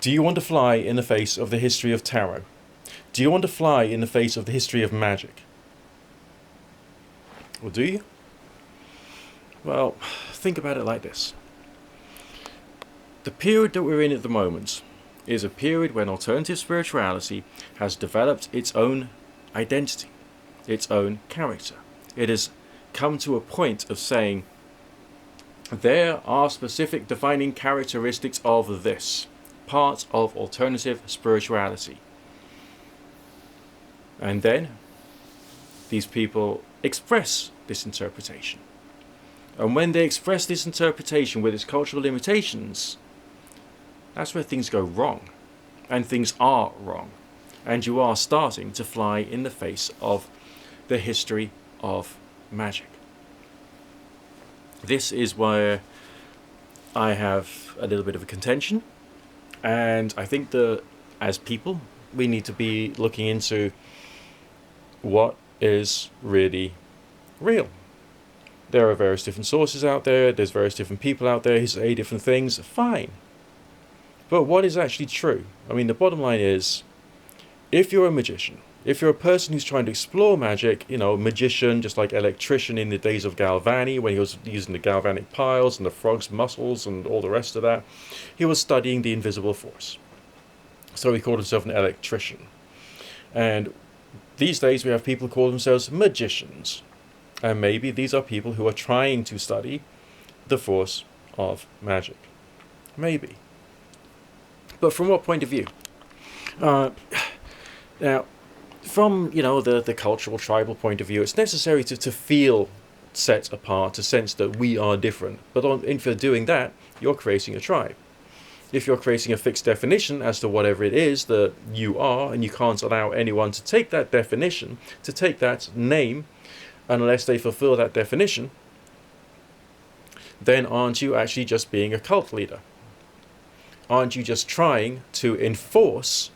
Do you want to fly in the face of the history of tarot? Do you want to fly in the face of the history of magic? Or do you? Well, think about it like this. The period that we're in at the moment is a period when alternative spirituality has developed its own identity, its own character. It has come to a point of saying, there are specific defining characteristics of this part of alternative spirituality. And then these people express this interpretation. And when they express this interpretation with its cultural limitations, that's where things go wrong. And things are wrong. And you are starting to fly in the face of the history of magic. This is where I have a little bit of a contention. And I think that as people, we need to be looking into what is really real. There are various different sources out there. There's various different people out there who say different things. Fine. But what is actually true? I mean, the bottom line is, if you're a magician, if you're a person who's trying to explore magic, you know, magician, just like electrician in the days of Galvani, when he was using the galvanic piles and the frog's muscles and all the rest of that, he was studying the invisible force. So he called himself an electrician. And these days we have people who call themselves magicians. And maybe these are people who are trying to study the force of magic. Maybe. But from what point of view? Now, from, you know, the cultural, tribal point of view, it's necessary to feel set apart, to sense that we are different. But if you're doing that, you're creating a tribe. If you're creating a fixed definition as to whatever it is that you are, and you can't allow anyone to take that definition, to take that name, unless they fulfill that definition, then aren't you actually just being a cult leader? Aren't you just trying to enforce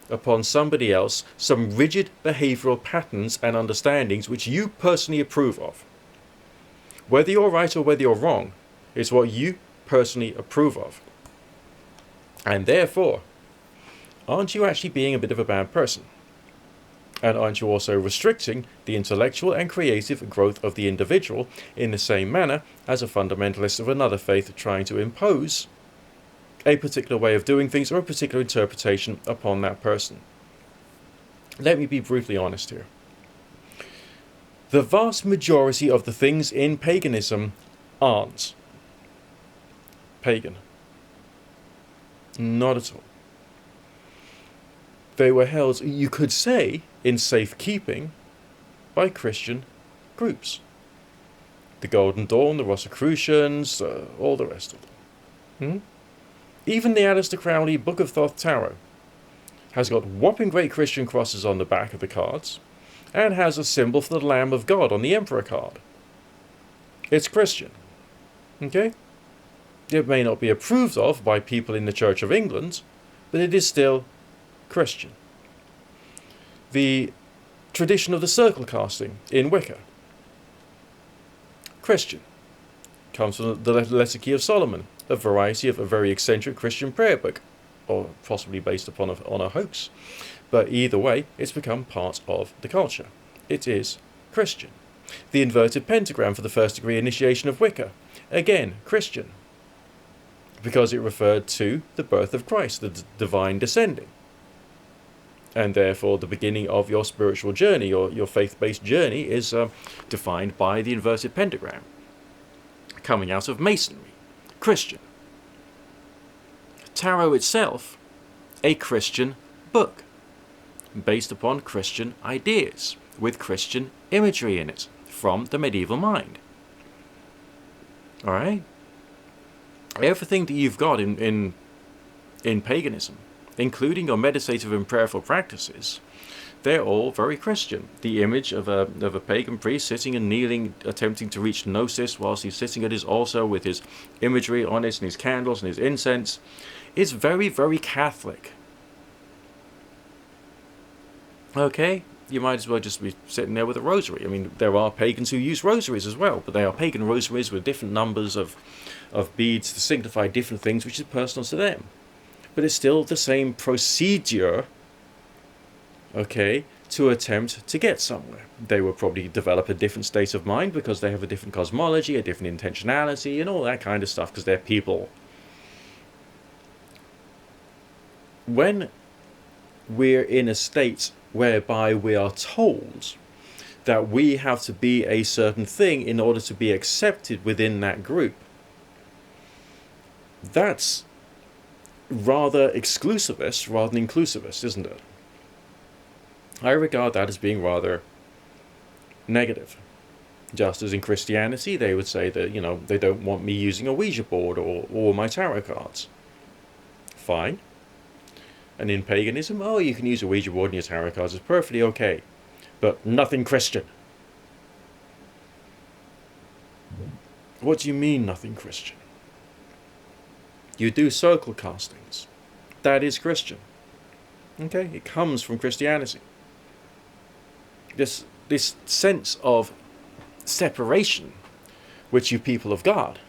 upon somebody else some rigid behavioral patterns and understandings which you personally approve of? Whether you're right or whether you're wrong is what you personally approve of. And therefore, aren't you actually being a bit of a bad person? And aren't you also restricting the intellectual and creative growth of the individual in the same manner as a fundamentalist of another faith trying to impose a particular way of doing things or a particular interpretation upon that person? Let me be brutally honest here. The vast majority of the things in paganism aren't pagan. Not at all. They were held, you could say, in safekeeping by Christian groups. The Golden Dawn, the Rosicrucians, all the rest of them. Even the Aleister Crowley Book of Thoth Tarot has got whopping great Christian crosses on the back of the cards and has a symbol for the Lamb of God on the Emperor card. It's Christian. Okay? It may not be approved of by people in the Church of England, but it is still Christian. The tradition of the circle casting in Wicca, Christian. Comes from the Letter Key of Solomon, a variety of a very eccentric Christian prayer book, or possibly based upon on a hoax. But either way, it's become part of the culture. It is Christian. The inverted pentagram for the first degree initiation of Wicca, again, Christian. Because it referred to the birth of Christ, the divine descending. And therefore the beginning of your spiritual journey, or your faith-based journey, is defined by the inverted pentagram. Coming out of Masonry, Christian. Tarot itself, a Christian book, based upon Christian ideas, with Christian imagery in it, from the medieval mind. Alright? Everything that you've got in paganism, including your meditative and prayerful practices, they're all very Christian. The image of a pagan priest sitting and kneeling, attempting to reach gnosis whilst he's sitting at his altar with his imagery on it and his candles and his incense, is very, very Catholic. Okay? You might as well just be sitting there with a rosary. I mean, there are pagans who use rosaries as well, but they are pagan rosaries with different numbers of beads to signify different things which is personal to them. but it's still the same procedure, okay, to attempt to get somewhere. They will probably develop a different state of mind because they have a different cosmology, a different intentionality, and all that kind of stuff, because they're people. When we're in a state whereby we are told that we have to be a certain thing in order to be accepted within that group, that's rather exclusivist rather than inclusivist, isn't it? I regard that as being rather negative. Just as in Christianity, they would say that, they don't want me using a Ouija board or my tarot cards. Fine. And in paganism, you can use a Ouija board and your tarot cards, it's perfectly okay. But nothing Christian. What do you mean, nothing Christian? You do circle castings. That is Christian. Okay? It comes from Christianity. This sense of separation, which you people of God,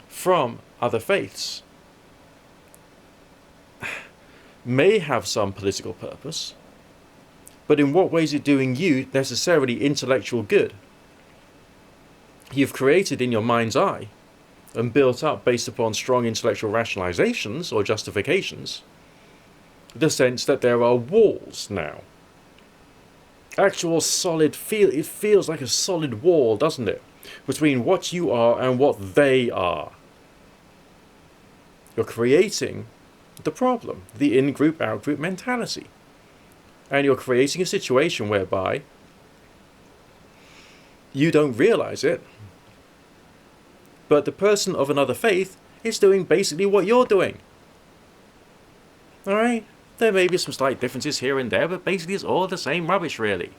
from other faiths, may have some political purpose, but in what way is it doing you necessarily intellectual good? You've created in your mind's eye and built up based upon strong intellectual rationalizations or justifications the sense that there are walls now. Actual solid it feels like a solid wall, doesn't it? Between what you are and what they are. You're creating the problem, the in-group, out-group mentality. And you're creating a situation whereby you don't realize it, but the person of another faith is doing basically what you're doing. Alright? There may be some slight differences here and there, but basically it's all the same rubbish, really.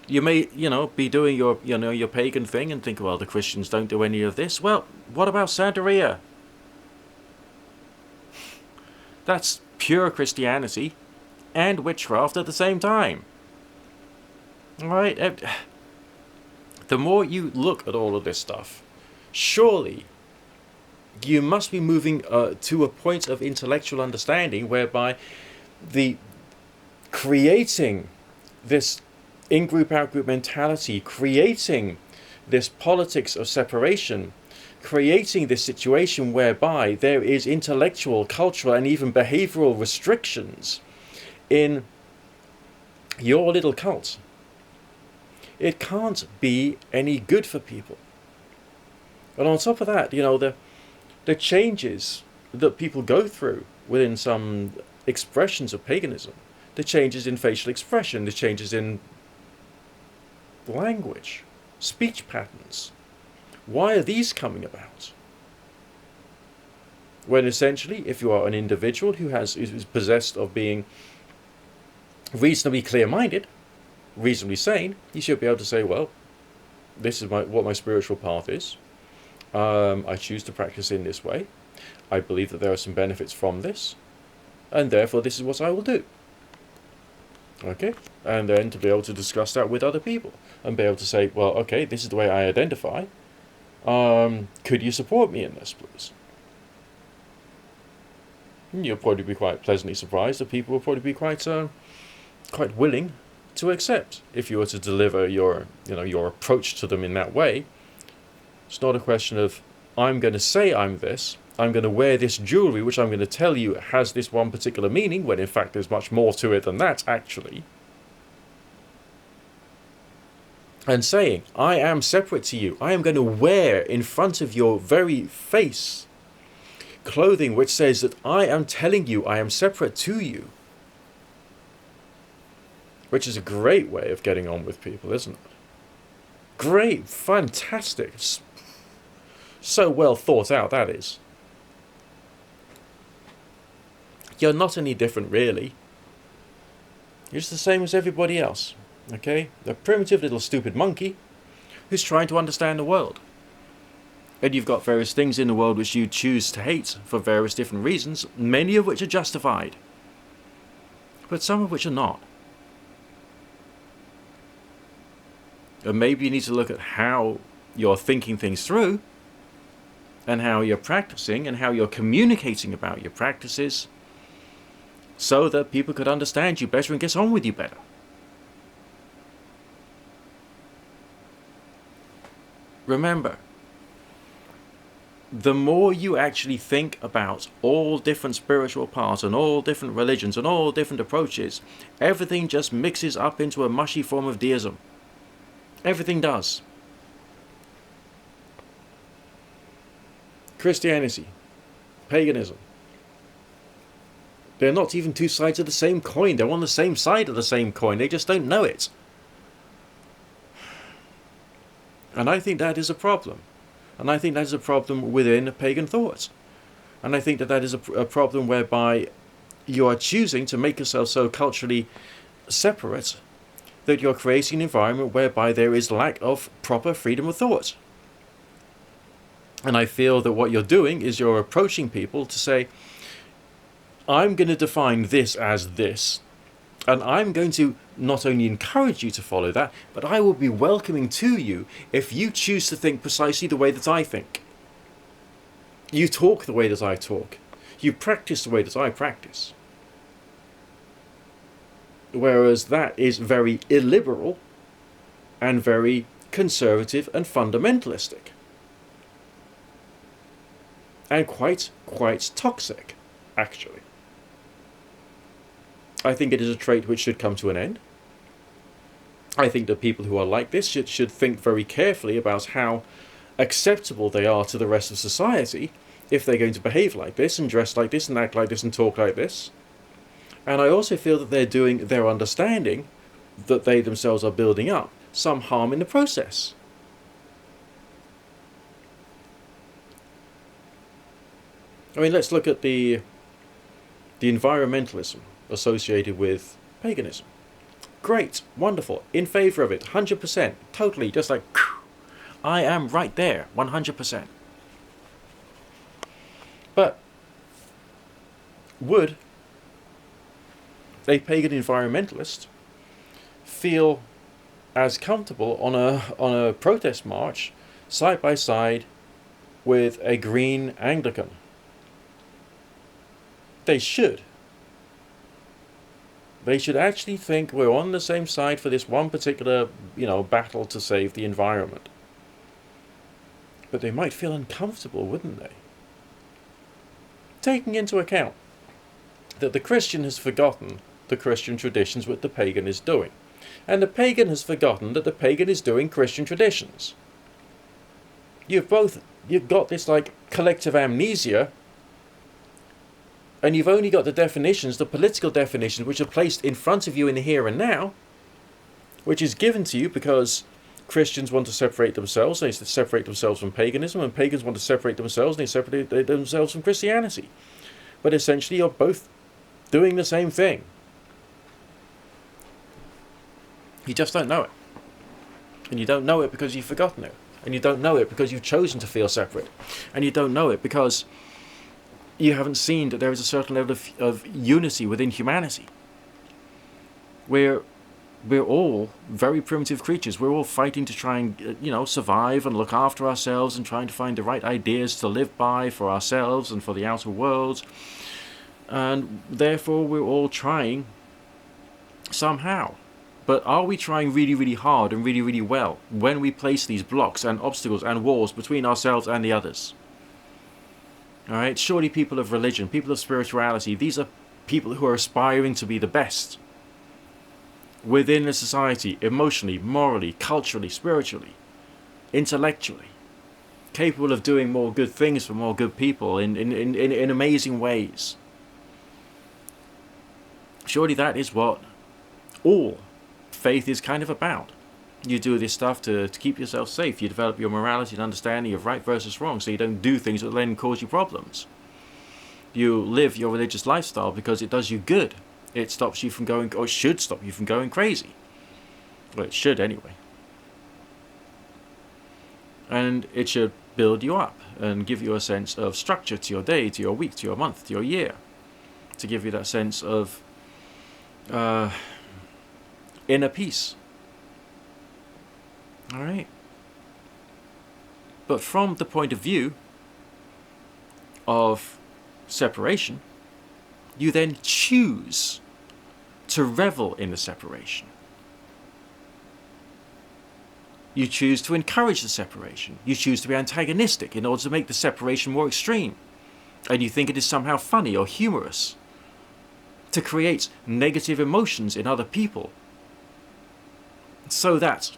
You may, be doing your pagan thing and think, well, the Christians don't do any of this. Well, what about Santeria? That's pure Christianity and witchcraft at the same time. Alright? The more you look at all of this stuff, surely you must be moving to a point of intellectual understanding whereby the creating this in-group, out-group mentality, creating this politics of separation, creating this situation whereby there is intellectual, cultural, and even behavioral restrictions in your little cult. It can't be any good for people. And on top of that, the changes that people go through within some expressions of paganism, the changes in facial expression, the changes in language, speech patterns. Why are these coming about? When essentially, if you are an individual who is possessed of being reasonably clear-minded, reasonably sane, you should be able to say, well, this is what my spiritual path is. I choose to practice in this way. I believe that there are some benefits from this, and therefore this is what I will do. Okay? And then to be able to discuss that with other people, and be able to say, well, okay, this is the way I identify. Could you support me in this, please? And you'll probably be quite pleasantly surprised that people will probably be quite willing to accept if you were to deliver your approach to them in that way. It's not a question of, I'm going to say I'm this, I'm going to wear this jewelry, which I'm going to tell you has this one particular meaning, when in fact there's much more to it than that, actually. And saying, I am separate to you, I am going to wear in front of your very face clothing which says that I am telling you I am separate to you. Which is a great way of getting on with people, isn't it? Great, fantastic. So well thought out, that is. You're not any different, really. You're just the same as everybody else. Okay? A primitive little stupid monkey who's trying to understand the world. And you've got various things in the world which you choose to hate for various different reasons, many of which are justified. But some of which are not. And maybe you need to look at how you're thinking things through and how you're practicing and how you're communicating about your practices so that people could understand you better and get on with you better. Remember, the more you actually think about all different spiritual paths and all different religions and all different approaches, everything just mixes up into a mushy form of deism. Everything does. Christianity, paganism, they're not even two sides of the same coin. They're on the same side of the same coin. They just don't know it. And I think that is a problem. And I think that is a problem within pagan thought. And I think that that is a problem whereby you are choosing to make yourself so culturally separate that you're creating an environment whereby there is lack of proper freedom of thought. And I feel that what you're doing is you're approaching people to say, I'm going to define this as this, and I'm going to not only encourage you to follow that, but I will be welcoming to you if you choose to think precisely the way that I think. You talk the way that I talk. You practice the way that I practice. Whereas that is very illiberal and very conservative and fundamentalistic. And quite toxic, actually. I think it is a trait which should come to an end. I think that people who are like this should think very carefully about how acceptable they are to the rest of society if they're going to behave like this and dress like this and act like this and talk like this. And I also feel that they're doing their understanding that they themselves are building up some harm in the process. I mean, let's look at the environmentalism associated with paganism. Great, wonderful, in favor of it, 100%, totally, just like, I am right there, 100%. But would a pagan environmentalist feel as comfortable on a protest march side by side with a green Anglican? They should. They should actually think we're on the same side for this one particular, battle to save the environment. But they might feel uncomfortable, wouldn't they? Taking into account that the Christian has forgotten the Christian traditions what the pagan is doing. And the pagan has forgotten that the pagan is doing Christian traditions. You've got this collective amnesia, and you've only got the definitions, the political definitions, which are placed in front of you in the here and now, which is given to you because Christians want to separate themselves, they separate themselves from paganism, and pagans want to separate themselves, they separate themselves from Christianity. But essentially you're both doing the same thing. You just don't know it. And you don't know it because you've forgotten it. And you don't know it because you've chosen to feel separate. And you don't know it because you haven't seen that there is a certain level of unity within humanity. We're all very primitive creatures. We're all fighting to try and, survive and look after ourselves and trying to find the right ideas to live by for ourselves and for the outer world. And therefore we're all trying somehow. But are we trying really, really hard and really, really well when we place these blocks and obstacles and walls between ourselves and the others? Alright, surely people of religion, people of spirituality, these are people who are aspiring to be the best within a society, emotionally, morally, culturally, spiritually, intellectually, capable of doing more good things for more good people in amazing ways. Surely that is what all faith is kind of about. You do this stuff to keep yourself safe. You develop your morality and understanding of right versus wrong so you don't do things that then cause you problems. You live your religious lifestyle because it does you good. It stops you from going, or should stop you from going crazy. Well, it should anyway. And it should build you up and give you a sense of structure to your day, to your week, to your month, to your year. To give you that sense of inner peace. Alright? But from the point of view of separation, you then choose to revel in the separation. You choose to encourage the separation. You choose to be antagonistic in order to make the separation more extreme. And you think it is somehow funny or humorous to create negative emotions in other people, so that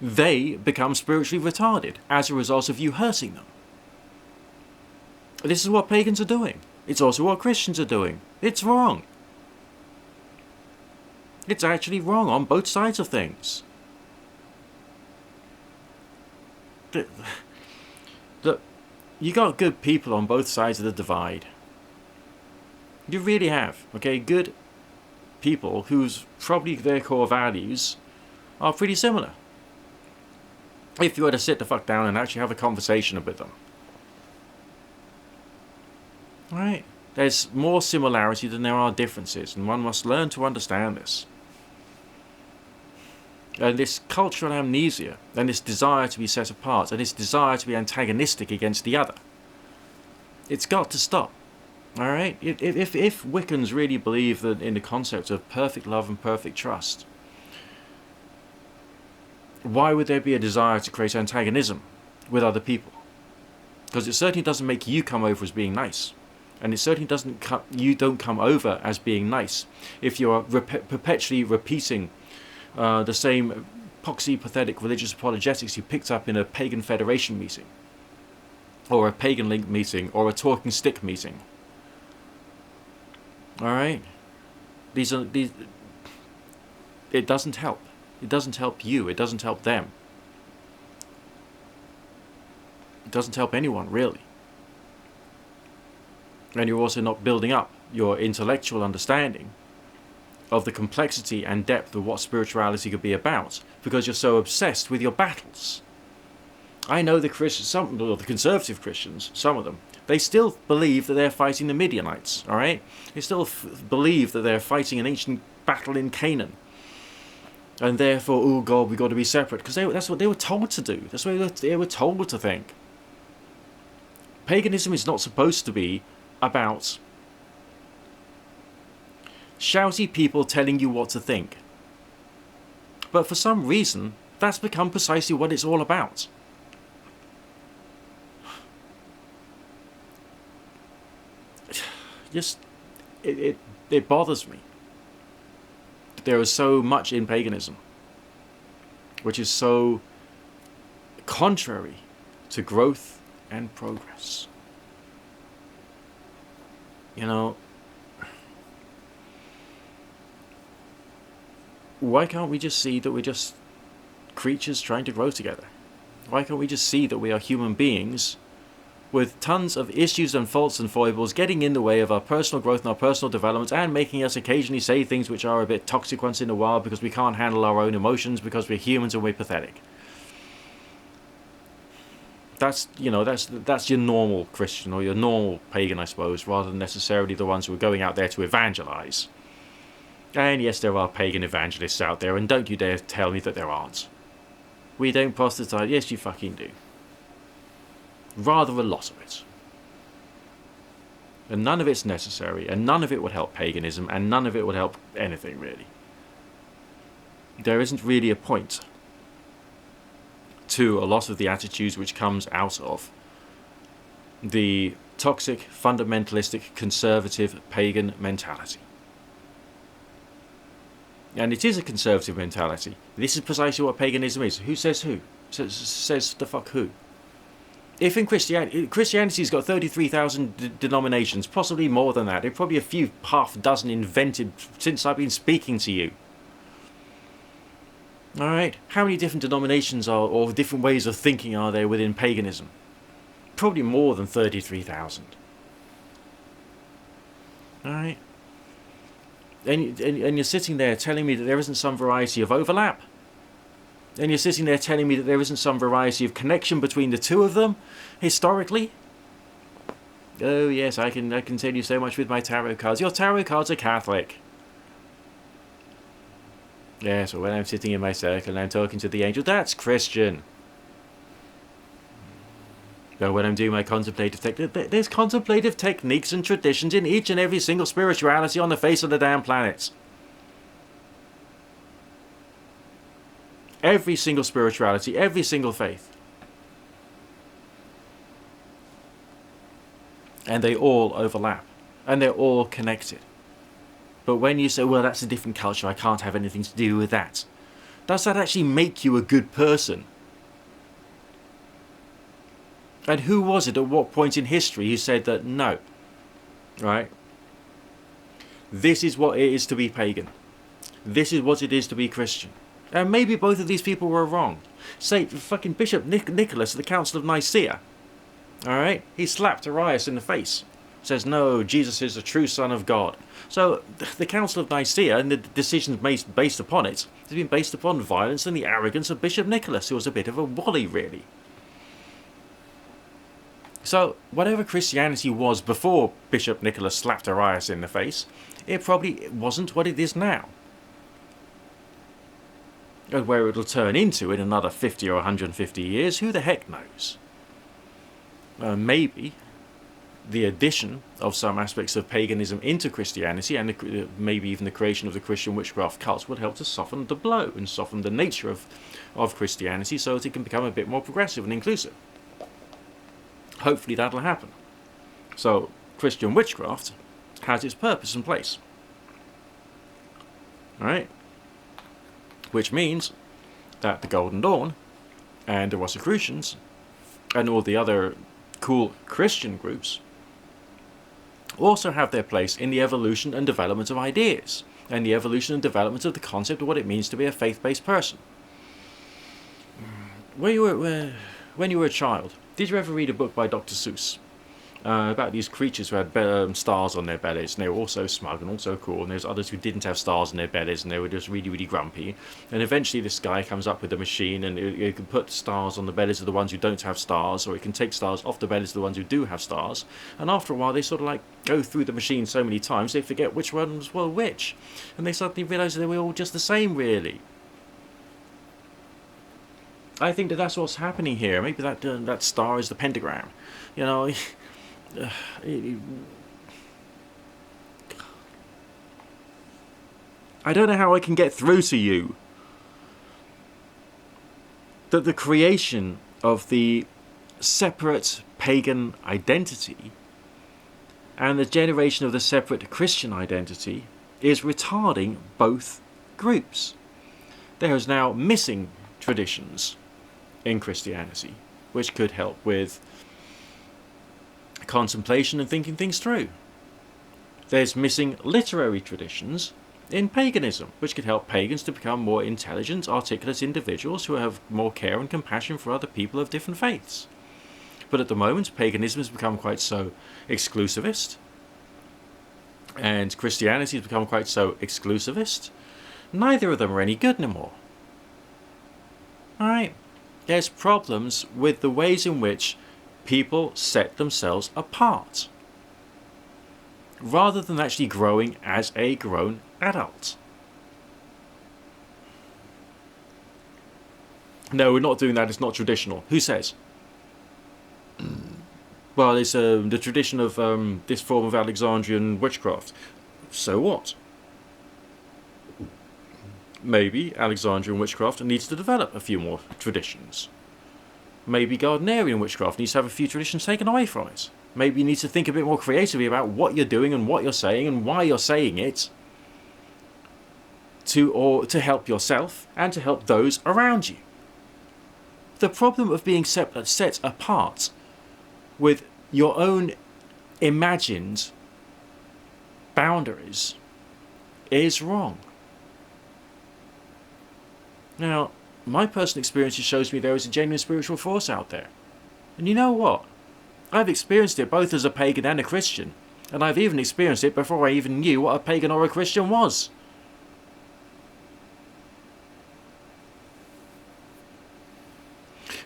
they become spiritually retarded as a result of you hurting them. This is what pagans are doing. It's also what Christians are doing. It's wrong. It's actually wrong on both sides of things. Look, you got good people on both sides of the divide. You really have, okay? Good people whose probably their core values are pretty similar. If you were to sit the fuck down and actually have a conversation with them. Right? There's more similarity than there are differences, and one must learn to understand this. And this cultural amnesia, and this desire to be set apart, and this desire to be antagonistic against the other, it's got to stop. Alright? If Wiccans really believe that in the concept of perfect love and perfect trust, why would there be a desire to create antagonism with other people? Because it certainly doesn't make you come over as being nice. And it certainly doesn't you don't come over as being nice if you're perpetually repeating the same poxy, pathetic religious apologetics you picked up in a pagan federation meeting, or a pagan link meeting, or a talking stick meeting. Alright? These. It doesn't help. It doesn't help you. It doesn't help them. It doesn't help anyone, really. And you're also not building up your intellectual understanding of the complexity and depth of what spirituality could be about, because you're so obsessed with your battles. I know the Christians, the conservative Christians, some of them, they still believe that they're fighting the Midianites, alright? They still believe that they're fighting an ancient battle in Canaan. And therefore, oh God, we've got to be separate. Because that's what they were told to do. That's what they were told to think. Paganism is not supposed to be about shouty people telling you what to think. But for some reason, that's become precisely what it's all about. Just, it bothers me. There is so much in paganism which is so contrary to growth and progress. You know, why can't we just see that we're just creatures trying to grow together? Why can't we just see that we are human beings with tons of issues and faults and foibles getting in the way of our personal growth and our personal development, and making us occasionally say things which are a bit toxic once in a while because we can't handle our own emotions because we're humans and we're pathetic? That's, you know, that's your normal Christian or your normal pagan, I suppose, rather than necessarily the ones who are going out there to evangelize. And yes, there are pagan evangelists out there, and don't you dare tell me that there aren't. We don't proselytize. Yes, you fucking do. Rather a lot of it. And none of it's necessary, and none of it would help paganism, and none of it would help anything, really. There isn't really a point to a lot of the attitudes which comes out of the toxic, fundamentalistic, conservative, pagan mentality. And it is a conservative mentality. This is precisely what paganism is. Who says who? Says the fuck who? If in Christianity's got 33,000 denominations, possibly more than that. There are probably a few half dozen invented since I've been speaking to you. Alright, how many different denominations or different ways of thinking are there within paganism? Probably more than 33,000. Alright? And you're sitting there telling me that there isn't some variety of overlap? And you're sitting there telling me that there isn't some variety of connection between the two of them, historically? Oh yes, I can tell you so much with my tarot cards. Your tarot cards are Catholic. Yeah, so when I'm sitting in my circle and I'm talking to the angel, that's Christian. When I'm doing my contemplative technique, there's contemplative techniques and traditions in each and every single spirituality on the face of the damn planet. Every single spirituality, every single faith. And they all overlap. And they're all connected. But when you say, well, that's a different culture, I can't have anything to do with that. Does that actually make you a good person? And who was it at what point in history who said that no? Right? This is what it is to be pagan. This is what it is to be Christian. And maybe both of these people were wrong. Say, fucking Bishop Nicholas at the Council of Nicaea. Alright? He slapped Arius in the face. Says, no, Jesus is the true Son of God. So, the Council of Nicaea and the decisions based upon it has been based upon violence and the arrogance of Bishop Nicholas, who was a bit of a wally, really. So, whatever Christianity was before Bishop Nicholas slapped Arius in the face, it probably wasn't what it is now. And where it'll turn into in another 50 or 150 years, who the heck knows? Maybe the addition of some aspects of paganism into Christianity, and maybe even the creation of the Christian witchcraft cult, would help to soften the blow and soften the nature of Christianity so that it can become a bit more progressive and inclusive. Hopefully that'll happen. So, Christian witchcraft has its purpose and place. Alright? Which means that the Golden Dawn and the Rosicrucians and all the other cool Christian groups also have their place in the evolution and development of ideas, and the evolution and development of the concept of what it means to be a faith-based person. When you were a child, did you ever read a book by Dr. Seuss about these creatures who had stars on their bellies, and they were all so smug and all so cool, and there's others who didn't have stars on their bellies, and they were just really, really grumpy, and eventually this guy comes up with a machine, and it can put stars on the bellies of the ones who don't have stars, or it can take stars off the bellies of the ones who do have stars, and after a while they sort of like go through the machine so many times they forget which ones were which, and they suddenly realise they were all just the same, really. I think that that's what's happening here. Maybe that star is the pentagram, you know. I don't know how I can get through to you that the creation of the separate pagan identity and the generation of the separate Christian identity is retarding both groups. There is now missing traditions in Christianity which could help with contemplation and thinking things through. There's missing literary traditions in paganism, which could help pagans to become more intelligent, articulate individuals who have more care and compassion for other people of different faiths. But at the moment, paganism has become quite so exclusivist, and Christianity has become quite so exclusivist. Neither of them are any good anymore. Alright, there's problems with the ways in which people set themselves apart, rather than actually growing as a grown adult. No, we're not doing that, it's not traditional. Who says? Well, it's the tradition of this form of Alexandrian witchcraft. So what? Maybe Alexandrian witchcraft needs to develop a few more traditions. Maybe Gardnerian witchcraft needs to have a few traditions taken away from it. Maybe you need to think a bit more creatively about what you're doing and what you're saying and why you're saying it to help yourself and to help those around you. The problem of being set apart with your own imagined boundaries is wrong. Now, my personal experience shows me there is a genuine spiritual force out there. And you know what? I've experienced it both as a pagan and a Christian. And I've even experienced it before I even knew what a pagan or a Christian was.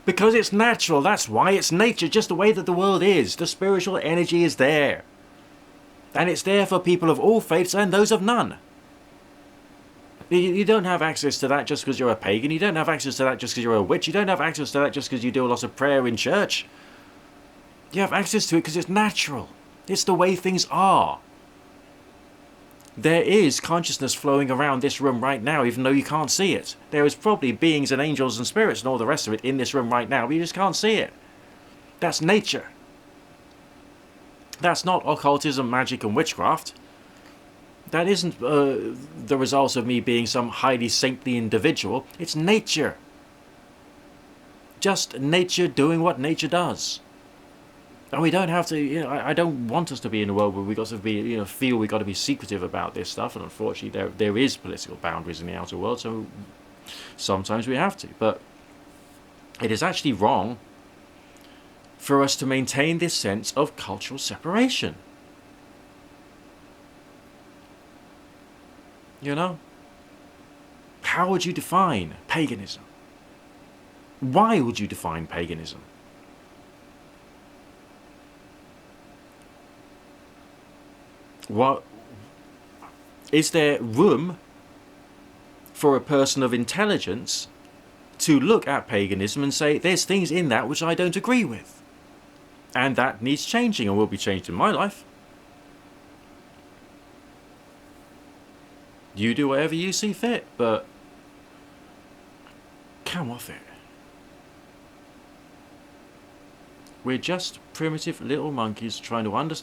Because it's natural, that's why. It's nature, just the way that the world is. The spiritual energy is there. And it's there for people of all faiths and those of none. You don't have access to that just because you're a pagan. You don't have access to that just because you're a witch. You don't have access to that just because you do a lot of prayer in church. You have access to it because it's natural. It's the way things are. There is consciousness flowing around this room right now, even though you can't see it. There is probably beings and angels and spirits and all the rest of it in this room right now, but you just can't see it. That's nature. That's not occultism, magic, and witchcraft. That isn't the result of me being some highly saintly individual. It's nature. Just nature doing what nature does. And we don't have to, I don't want us to be in a world where we got to be, feel we got to be secretive about this stuff. And unfortunately, there is political boundaries in the outer world, so sometimes we have to. But it is actually wrong for us to maintain this sense of cultural separation. How would you define paganism? Why would you define paganism? What is there room for a person of intelligence to look at paganism and say there's things in that which I don't agree with, and that needs changing and will be changed in my life? You do whatever you see fit, but come off it. We're just primitive little monkeys trying to understand